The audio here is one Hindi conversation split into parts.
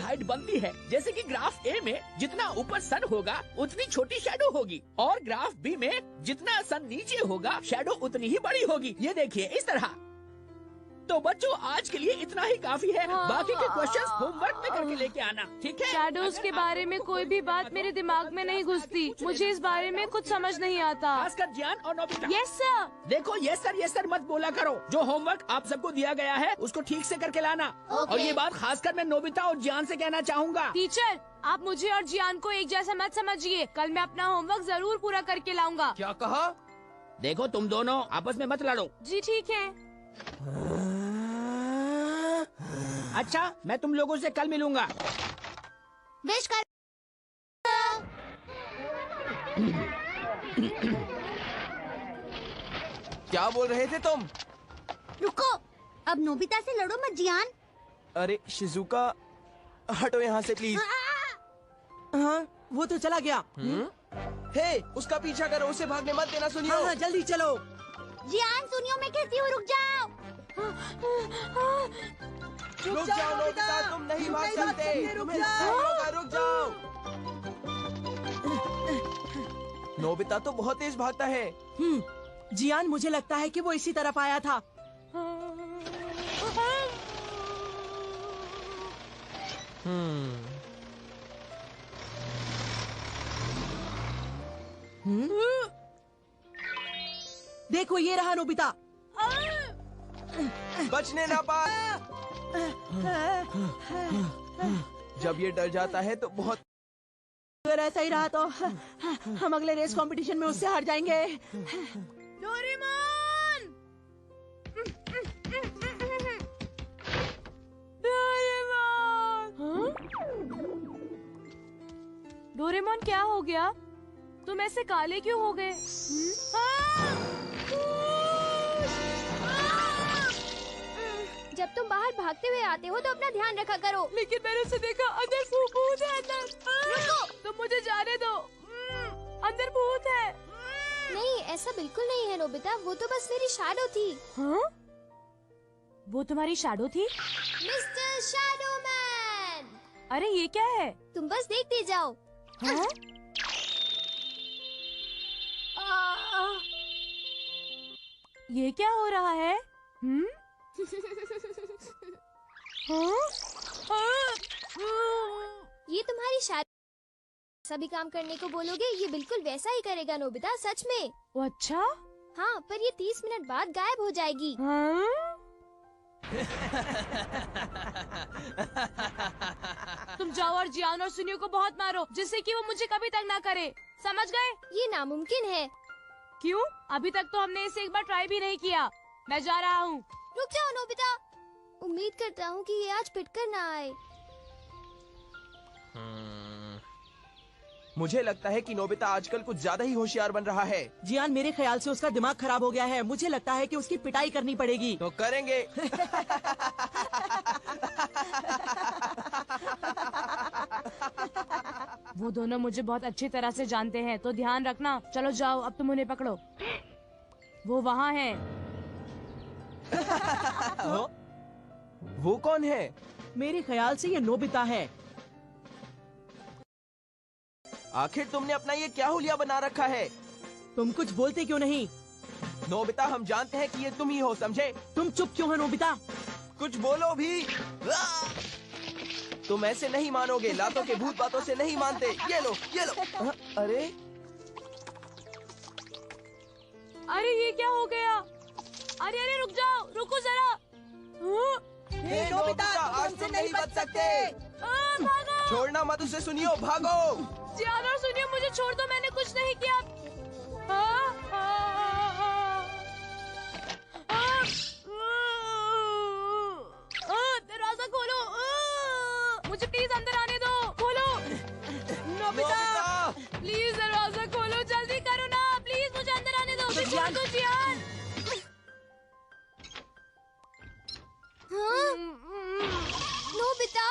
हाइट बनती है। जैसे कि ग्राफ ए में जितना ऊपर सन होगा उतनी छोटी शैडो होगी, और ग्राफ बी में जितना सन नीचे होगा शैडो उतनी ही बड़ी होगी। ये देखिए इस तरह। तो बच्चों आज के लिए इतना ही काफी है। बाकी के क्वेश्चंस होमवर्क में करके लेके आना, ठीक है? शैडोज के बारे में कोई भी बात मेरे दिमाग में नहीं घुसती। मुझे इस बारे में कुछ समझ नहीं आता। खासकर जियान और नोबिता। Yes sir. देखो यस सर मत बोला करो। जो होमवर्क आप सबको दिया गया है उसको ठीक से करके लाना। और ये बात खासकर मैं नोबिता और जियान से कहना चाहूँगा। टीचर, आप मुझे और जियान को एक जैसा मत समझिए। कल मैं अपना होमवर्क जरूर पूरा करके लाऊंगा। क्या कहा? देखो तुम दोनों आपस में मत लड़ो। जी ठीक है। अच्छा, मैं तुम लोगों से कल मिलूंगा। विश कर। क्या बोल रहे थे तुम? रुको, अब नोबिता से लड़ो मत जियान। अरे शिजुका, हटो यहाँ से प्लीज। हाँ, वो तो चला गया। हे, उसका पीछा करो, उसे भागने मत देना। सुनियो। हाँ, जल्दी चलो। जियान सुनियो, मैं कहती हूँ रुक जाओ। रुक जाओ नोबिता, तुम नहीं भाग सकते। तुम्हें होगा, रुक जाओ। नोबिता तो बहुत तेज भागता है। जियान, मुझे लगता है कि वो इसी तरफ आया था। देखो ये रहा नोबिता। बचने ना पाए। जब ये डर जाता है तो बहुत। अगर ऐसा ही रहा तो हम अगले रेस कंपटीशन में उससे हार जाएंगे। डोरेमोन! डोरेमोन, क्या हो गया? तुम ऐसे काले क्यों हो गए? जब तुम बाहर भागते हुए आते हो तो अपना ध्यान रखा करो। लेकिन मैंने उसे देखा, अंदर भूत है। अंदर तुम मुझे जाने दो। अंदर भूत है। नहीं, ऐसा बिल्कुल नहीं है नोबिता, वो तो बस मेरी शैडो थी। हाँ? वो तुम्हारी शैडो थी? Mister shadow man! अरे ये क्या है? तुम बस देखते जाओ। हाँ? ये क्या हो रहा है? ये तुम्हारी शैडो। सभी काम करने को बोलोगे ये बिल्कुल वैसा ही करेगा नोबिता, सच में। वो अच्छा? हाँ, पर ये 30 मिनट बाद गायब हो जाएगी। हाँ? तुम जाओ और जियान और सुनियो को बहुत मारो, जिससे कि वो मुझे कभी तक ना करे। समझ गए? ये नामुमकिन है। क्यों? अभी तक तो हमने इसे एक बार ट्राई भी नहीं किया। मैं जा रहा हूँ। रुक जाओ नोबिता, उम्मीद करता हूँ कि ये आज पिटकर ना आए। मुझे लगता है कि नोबिता आजकल कुछ ज्यादा ही होशियार बन रहा है। जियान, मेरे ख्याल से उसका दिमाग खराब हो गया है। मुझे लगता है कि उसकी पिटाई करनी पड़ेगी। तो करेंगे। वो दोनों मुझे बहुत अच्छी तरह से जानते हैं, तो ध्यान रखना। चलो जाओ, अब तुम उन्हें पकड़ो। वो वहाँ है। वो कौन है? मेरे ख्याल से ये नोबिता है। आखिर तुमने अपना ये क्या हुलिया बना रखा है? तुम कुछ बोलते क्यों नहीं? नोबिता, हम जानते हैं कि ये तुम ही हो, समझे? तुम चुप क्यों हो नोबिता? कुछ बोलो भी। तुम ऐसे नहीं मानोगे। लातों के भूत बातों से नहीं मानते। ये लो, ये लो। अरे अरे ये क्या हो गया? अरे अरे रुक जाओ, रुको जरा। हे नोबिता, आज तुम नहीं बच सकते। भागो! छोड़ना मत उसे, सुनियो, भागो। जियान और सुनियो, मुझे छोड़ दो, मैंने कुछ नहीं किया। दरवाजा खोलो। मुझे प्लीज अंदर आने दो। खोलो। नोबिता, प्लीज दरवाजा खोलो, जल्दी करो ना। प्लीज मुझे अंदर आने दो। छोड़ दो जियान। हाँ? नोबिता,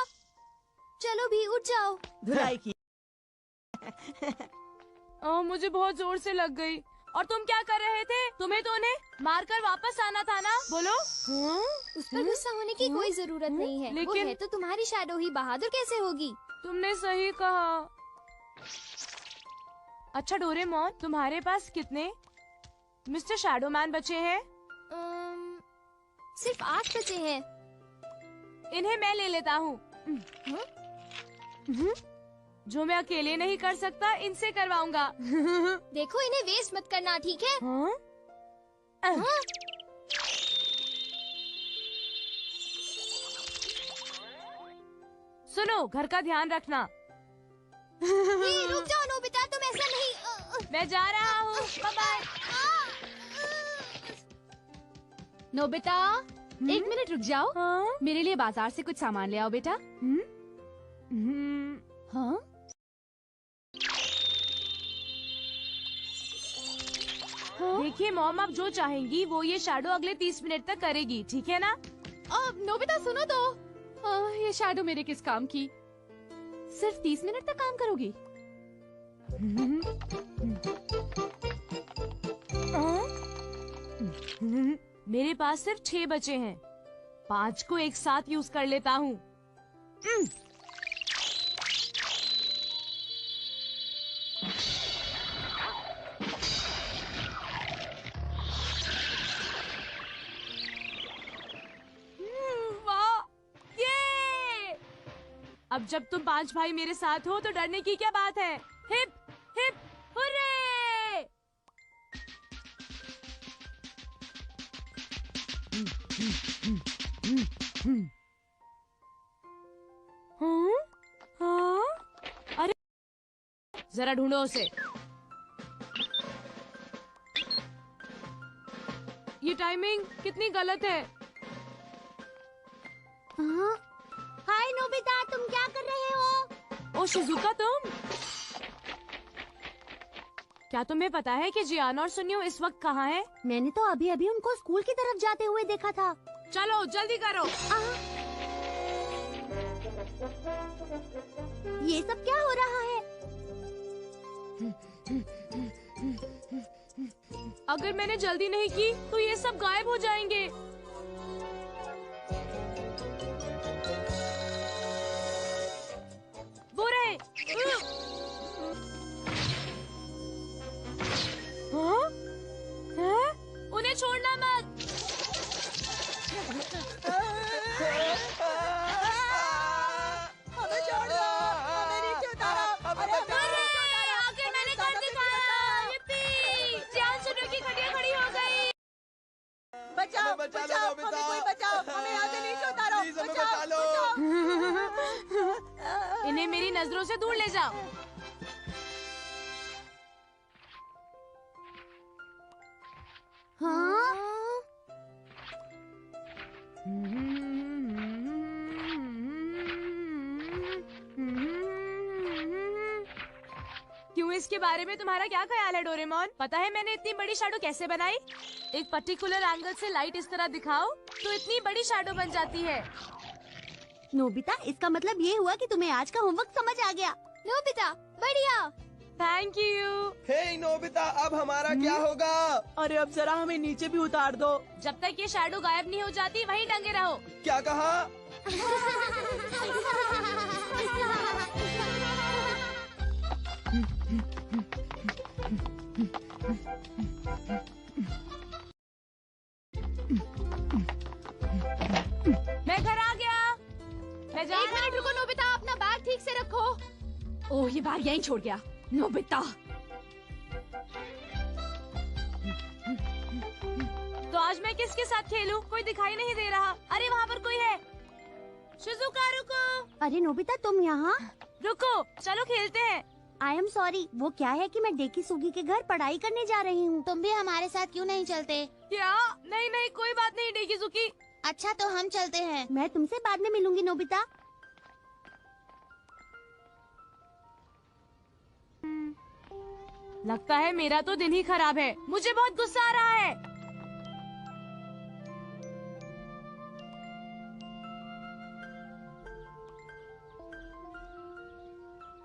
चलो भी उठ जाओ। धुलाई की। मुझे बहुत जोर से लग गई। और तुम क्या कर रहे थे? तुम्हें तो उन्हें मारकर वापस आना था ना? बोलो। उस पर गुस्सा होने की कोई जरूरत नहीं है। वो लेकिन- है तो तुम्हारी शैडो ही, बहादुर कैसे होगी? तुमने सही कहा। अच्छा डोरेमोन, तुम्हारे पास कितने मिस्टर शैडो मैन बचे हैं? सिर्फ 8 बचे हैं। इन्हें मैं ले लेता हूँ। जो मैं अकेले नहीं कर सकता, इनसे करवाऊंगा। देखो, इन्हें वेस्ट मत करना, ठीक है? हाँ? सुनो, घर का ध्यान रखना। ये, रुक जाओ नोबिता, तुम ऐसा नहीं। मैं जा रहा हूँ। Bye bye. नोबिता, एक मिनट रुक जाओ। हाँ? मेरे लिए बाजार से कुछ सामान ले आओ बेटा। हाँ? देखिए मॉम, आप जो चाहेंगी वो ये शैडो अगले 30 मिनट तक करेगी, ठीक है ना? नोबिता सुनो तो। ये शैडो मेरे किस काम की? सिर्फ 30 मिनट तक काम करोगी? मेरे पास सिर्फ 6 बचे हैं। 5 को एक साथ यूज कर लेता हूँ। वाह! ये! अब जब तुम 5 भाई मेरे साथ हो तो डरने की क्या बात है? Hip hip hurray! हाँ? हाँ? अरे जरा ढूंढो उसे। ये टाइमिंग कितनी गलत है। हाय नोबिता, तुम क्या कर रहे हो? ओ शिजुका, तुम क्या तुम्हें पता है कि जियाना और सुनियो इस वक्त कहाँ है? मैंने तो अभी अभी उनको स्कूल की तरफ जाते हुए देखा था। चलो जल्दी करो। ये सब क्या हो रहा है? अगर मैंने जल्दी नहीं की तो ये सब गायब हो जाएंगे। वो रहे। हाँ? हैं? उन्हें छोड़ना मत। हमें छोड़ दो, हमें नीचे उतारो, अरे हमें नीचे उतारो। आखिर मैंने कर दिखाया। yippee! जान सुनो की खटिया खड़ी हो गई। बचाओ, हमें बचा लो, बचाओ, नोबिता। हमें कोई बचाओ, हमें यहाँ से नीचे उतारो, प्लीज हमें बचाओ, बचा लो। बचाओ। इन्हें मेरी नजरों से दूर ले जाओ। हाँ? क्यों, इसके बारे में तुम्हारा क्या ख्याल है डोरेमोन? पता है मैंने इतनी बड़ी शैडो कैसे बनाई? एक पर्टिकुलर एंगल से लाइट इस तरह दिखाओ तो इतनी बड़ी शैडो बन जाती है। नोबिता, इसका मतलब ये हुआ कि तुम्हें आज का होमवर्क समझ आ गया। नोबिता, बढ़िया। Thank you. हे नोबिता, अब हमारा क्या होगा? अरे अब जरा हमें नीचे भी उतार दो। जब तक ये शैडो गायब नहीं हो जाती वहीं टंगे रहो। क्या कहा? मैं घर आ गया। मैं जा एक मिनट रुको नोबिता, अपना बैग ठीक से रखो। ओह, ये बैग यहीं छोड़ गया। नोबिता, तो आज मैं किसके साथ खेलूं? कोई दिखाई नहीं दे रहा। अरे वहाँ पर कोई है। शिजुका रुको। अरे नोबिता, तुम यहाँ? रुको, चलो खेलते हैं। आई एम सॉरी, वो क्या है कि मैं डेकी सुगी के घर पढ़ाई करने जा रही हूँ। तुम भी हमारे साथ क्यों नहीं चलते? क्या? नहीं नहीं, कोई बात नहीं डेकीजुकी। अच्छा, तो हम चलते हैं। मैं तुमसे बाद में मिलूंगी नोबिता। लगता है मेरा तो दिन ही खराब है। मुझे बहुत गुस्सा आ रहा है।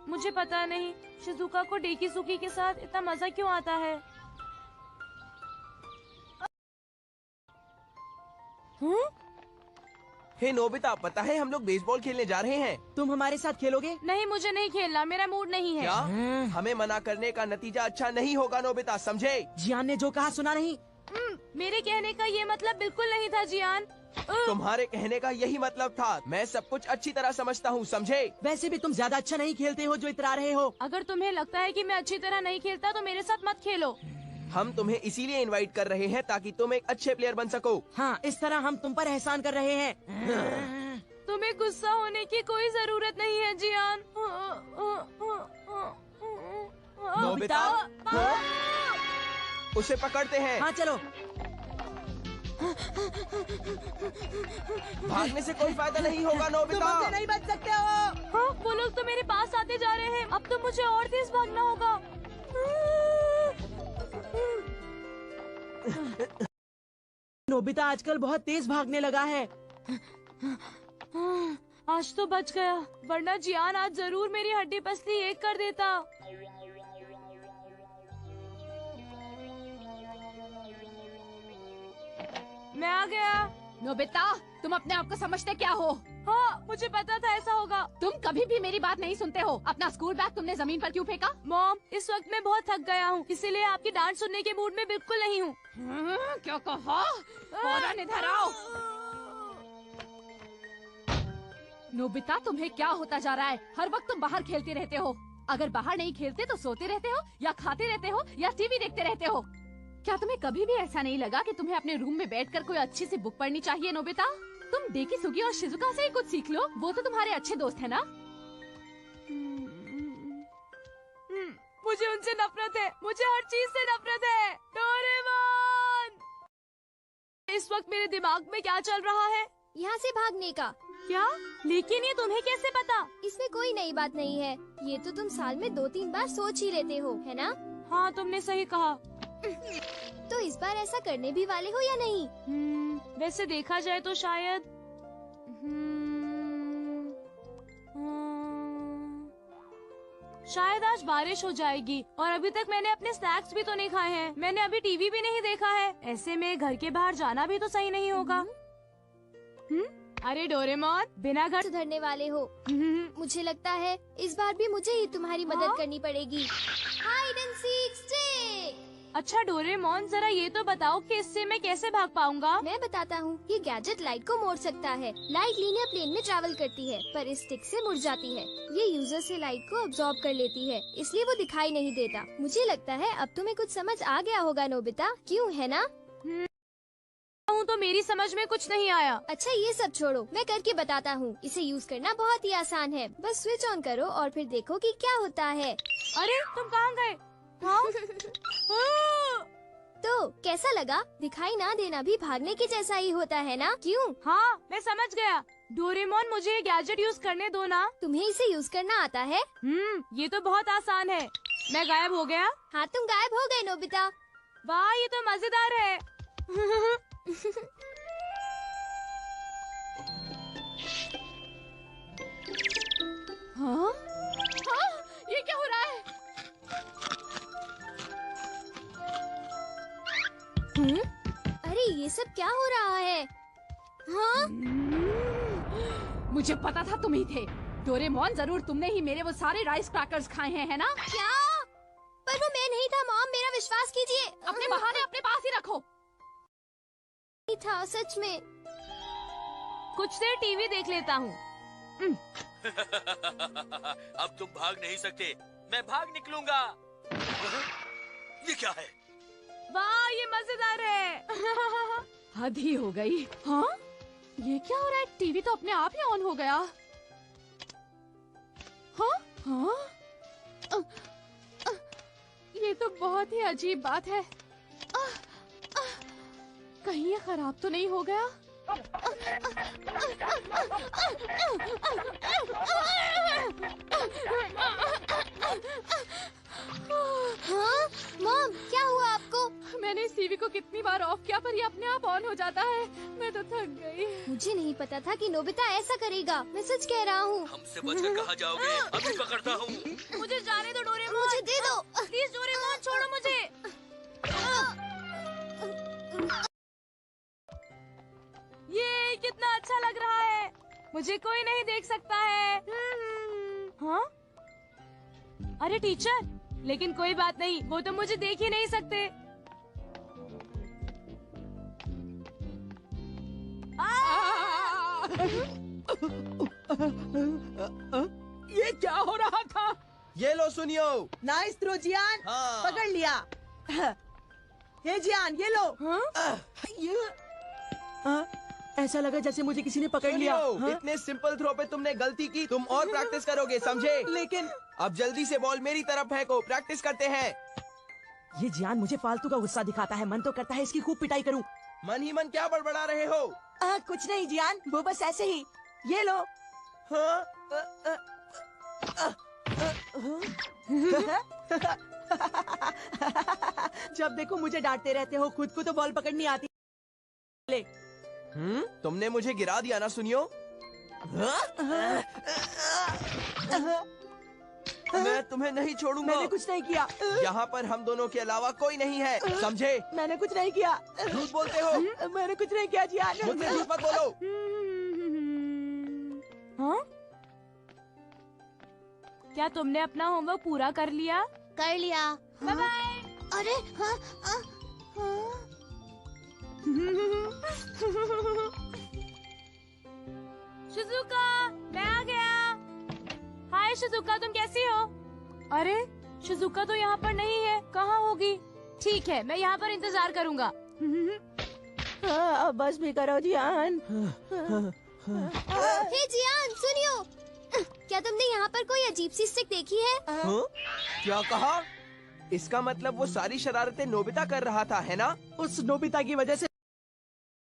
मुझे पता नहीं शिजुका को डेकीसुकी के साथ इतना मजा क्यों आता है। हे नोबिता, पता है हम लोग बेसबॉल खेलने जा रहे हैं। तुम हमारे साथ खेलोगे? नहीं, मुझे नहीं खेलना, मेरा मूड नहीं है। क्या? हमें मना करने का नतीजा अच्छा नहीं होगा नोबिता, समझे? जियान ने जो कहा सुना नहीं? मेरे कहने का ये मतलब बिल्कुल नहीं था जियान। तुम्हारे कहने का यही मतलब था। मैं सब कुछ अच्छी तरह समझता हूँ, समझे? वैसे भी तुम ज्यादा अच्छा नहीं खेलते हो जो इतरा रहे हो। अगर तुम्हें लगता है कि मैं अच्छी तरह नहीं खेलता तो मेरे साथ मत खेलो। हम तुम्हें इसीलिए इनवाइट कर रहे हैं ताकि तुम एक अच्छे प्लेयर बन सको। हाँ, इस तरह हम तुम पर एहसान कर रहे हैं। तुम्हें गुस्सा होने की कोई जरूरत नहीं है जियान। नोबिता, उसे पकड़ते हैं। हाँ चलो। भागने से कोई फायदा नहीं होगा नोबिता। तुम नहीं बच सकते हो। हाँ, वो लोग तो मेरे पास आते जा रहे हैं। अब तो मुझे और तेज भागना होगा। नोबिता आजकल बहुत तेज भागने लगा है। आज तो बच गया, वरना जियान आज जरूर मेरी हड्डी पसली एक कर देता। मैं आ गया। नोबिता, तुम अपने आप को समझते क्या हो? हाँ, मुझे पता था ऐसा होगा। तुम कभी भी मेरी बात नहीं सुनते हो। अपना स्कूल बैग तुमने जमीन पर क्यों फेंका? मॉम, इस वक्त मैं बहुत थक गया हूँ, इसीलिए आपकी डांट सुनने के मूड में बिल्कुल नहीं हूँ। क्या कहा? फौरन इधर आओ। नोबिता, तुम्हें क्या होता जा रहा है? हर वक्त तुम बाहर खेलते रहते हो। अगर बाहर नहीं खेलते तो सोते रहते हो या खाते रहते हो या टीवी देखते रहते हो। क्या तुम्हें कभी भी ऐसा नहीं लगा कि तुम्हें अपने रूम में बैठकर कोई अच्छी सी बुक पढ़नी चाहिए? नोबिता, तुम डेकी सुगी और शिजुका से ही कुछ सीख लो, वो तो तुम्हारे अच्छे दोस्त है ना। मुझे उनसे नफरत है, मुझे हर चीज से नफरत है। डोरेमोन! इस वक्त मेरे दिमाग में क्या चल रहा है? यहाँ से भागने का। क्या? लेकिन ये तुम्हें कैसे पता? इसमें कोई नई बात नहीं है, ये तो तुम साल में 2-3 बार सोच ही लेते हो, है ना? हाँ, तुमने सही कहा। तो इस बार ऐसा करने भी वाले हो या नहीं? वैसे देखा जाए तो शायद शायद आज बारिश हो जाएगी और अभी तक मैंने अपने स्नैक्स भी तो नहीं खाए हैं। मैंने अभी टीवी भी नहीं देखा है। ऐसे में घर के बाहर जाना भी तो सही नहीं होगा। अरे डोरेमोन, बिना घर सुधरने वाले हो। मुझे लगता है इस बार भी मुझे ही तुम्हारी मदद करनी पड़ेगी। Hide and seek stay. अच्छा डोरेमोन, जरा ये तो बताओ कि इससे मैं कैसे भाग पाऊंगा? मैं बताता हूँ। ये गैजेट लाइट को मोड़ सकता है। लाइट लीनियर प्लेन में ट्रैवल करती है, पर इस स्टिक से मुड़ जाती है। ये यूजर से लाइट को अब्सॉर्ब कर लेती है, इसलिए वो दिखाई नहीं देता। मुझे लगता है अब तुम्हें कुछ समझ आ गया होगा नोबिता, क्यों है ना? तो मेरी समझ में कुछ नहीं आया। अच्छा ये सब छोड़ो, मैं करके बताता हूँ। इसे यूज करना बहुत ही आसान है। बस स्विच ऑन करो और फिर देखो कि क्या होता है। अरे तुम कहाँ गए? तो कैसा लगा? दिखाई ना देना भी भागने के जैसा ही होता है ना, क्यों? हाँ, मैं समझ गया। डोरेमोन, मुझे ये गैजेट यूज करने दो ना। तुम्हें इसे यूज करना आता है? ये तो बहुत आसान है। मैं गायब हो गया? हाँ, तुम गायब हो गए नोबिता। वाह, ये तो मजेदार है। हाँ? हाँ? ये क्या हो रहा है? अरे ये सब क्या हो रहा है? हाँ? मुझे पता था तुम ही थे। डोरेमोन, जरूर तुमने ही मेरे वो सारे राइस क्रैकर्स खाए हैं, है ना? क्या? पर वो मैं नहीं था मॉम, मेरा विश्वास कीजिए। अपने बहाने अपने पास ही रखो। नहीं था सच में। कुछ देर टीवी देख लेता हूँ। अब तुम भाग नहीं सकते, मैं भाग निकलूंगा। ये क्या है? वाह, ये मजेदार है। हद ही हो गई। हाँ? ये क्या हो रहा है? टीवी तो अपने आप ही ऑन हो गया। हाँ? हाँ? ये तो बहुत ही अजीब बात है। कहीं ये खराब तो नहीं हो गया? हाँ? मॉम, क्या हुआ आपको? मैंने इस टीवी को कितनी बार ऑफ किया पर ये अपने आप ऑन हो जाता है। मैं तो थक गई। मुझे नहीं पता था कि नोबिता ऐसा करेगा। मैं सच कह रहा हूँ। हमसे बचकर कहाँ जाओगे? अभी पकड़ता हूँ। मुझे जाने दो डोरेमोन। मुझे दे दो। प्लीज डोरेमोन, छोड़ो मुझे। ये कितना अच्छा लग रहा है। मुझे कोई नहीं देख सकता है। हाँ? अरे टीचर, लेकिन कोई बात नहीं, वो तो मुझे देख ही नहीं सकते। ये क्या हो रहा था? ये लो सुनियो। नाइस थ्रो जियान। हाँ। पकड़ लिया। हे जियान, ये लो। ऐसा लगा जैसे मुझे किसी ने पकड़ लिया। सुनियो, इतने सिंपल थ्रो पे तुमने गलती की। तुम और प्रैक्टिस करोगे, समझे? लेकिन अब जल्दी से बॉल मेरी तरफ फेंको। प्रैक्टिस करते हैं। ये जियान मुझे फालतू का गुस्सा दिखाता है। मन तो करता है इसकी खूब पिटाई करूं। मन ही मन क्या बड़बड़ा रहे हो? कुछ नहीं जियान, वो बस ऐसे ही। ये लो। हाँ? जब देखो मुझे डांटते रहते हो, खुद को तो बॉल पकड़नी आती। ले। तुमने मुझे गिरा दिया ना सुनियो। मैं तुम्हें नहीं छोड़ूंगा। मैंने कुछ नहीं किया। यहाँ पर हम दोनों के अलावा कोई नहीं है, समझे? मैंने कुछ नहीं किया। झूठ बोलते हो। मैंने कुछ नहीं किया जियान। मुझसे झूठ मत बोलो। हाँ? क्या तुमने अपना होमवर्क पूरा कर लिया? कर लिया। Bye bye. अरे हाँ, शिजुका, मैं आ गया। हाय शिजुका, तुम कैसी हो? अरे शिजुका तो यहाँ पर नहीं है, कहाँ होगी? ठीक है, मैं यहाँ पर इंतजार करूँगा। बस भी करो जियान। हे जियान, सुनियो। क्या तुमने यहाँ पर कोई अजीब सी स्टिक देखी है? हाँ? क्या कहा? इसका मतलब वो सारी शरारतें नोबिता कर रहा था, है ना? उस नोबिता की वजह से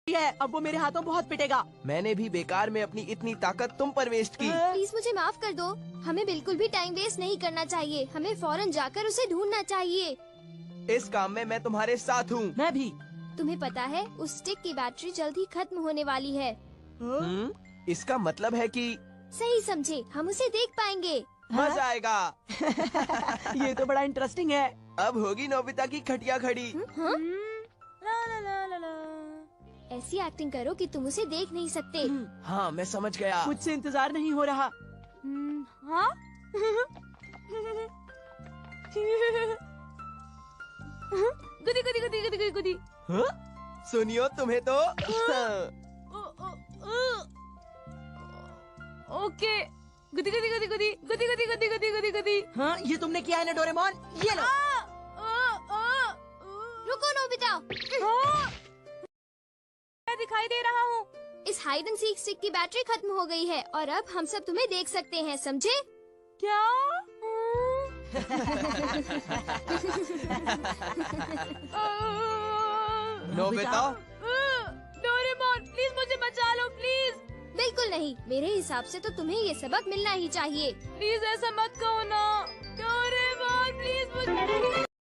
है। अब वो मेरे हाथों बहुत पिटेगा। मैंने भी बेकार में अपनी इतनी ताकत तुम पर वेस्ट की। प्लीज मुझे माफ कर दो। हमें बिल्कुल भी टाइम वेस्ट नहीं करना चाहिए। हमें फौरन जाकर उसे ढूंढना चाहिए। इस काम में मैं तुम्हारे साथ हूँ। मैं भी। तुम्हें पता है, उस स्टिक की बैटरी जल्द ही खत्म होने वाली है। इसका मतलब है कि सही समझे, हम उसे देख पाएंगे। मजा आएगा। ये तो बड़ा इंटरेस्टिंग है। अब होगी नोबिता की खटिया खड़ी। हाँ? ला ला ला ला ला। ऐसी एक्टिंग करो कि तुम उसे देख नहीं सकते। हाँ, मैं समझ गया। मुझसे इंतजार नहीं हो रहा। हाँ? गुदी गुदी गुदी गुदी गुदी गुदी। हाँ? सुनियो, तुम्हें तो ओके। गुदी गुदी गुदी गुदी गुदी गुदी गुदी गुदी गुदी गुदी। हाँ, ये तुमने किया है ना डोरेमोन? ये लो। रुको नोबिता। हाँ? मैं दिखाई दे रहा हूँ। इस हाइड एंड सीक स्टिक की बैटरी खत्म हो गई है और अब हम सब तुम्हें देख सकते हैं, समझे? क्या? नोबिता। डोरेमोन, प्लीज मुझे बचा लो, प्लीज। बिल्कुल नहीं, मेरे हिसाब से तो तुम्हें ये सबक मिलना ही चाहिए। प्लीज ऐसा मत कहो ना। डोरेमोन, प्लीज मुझे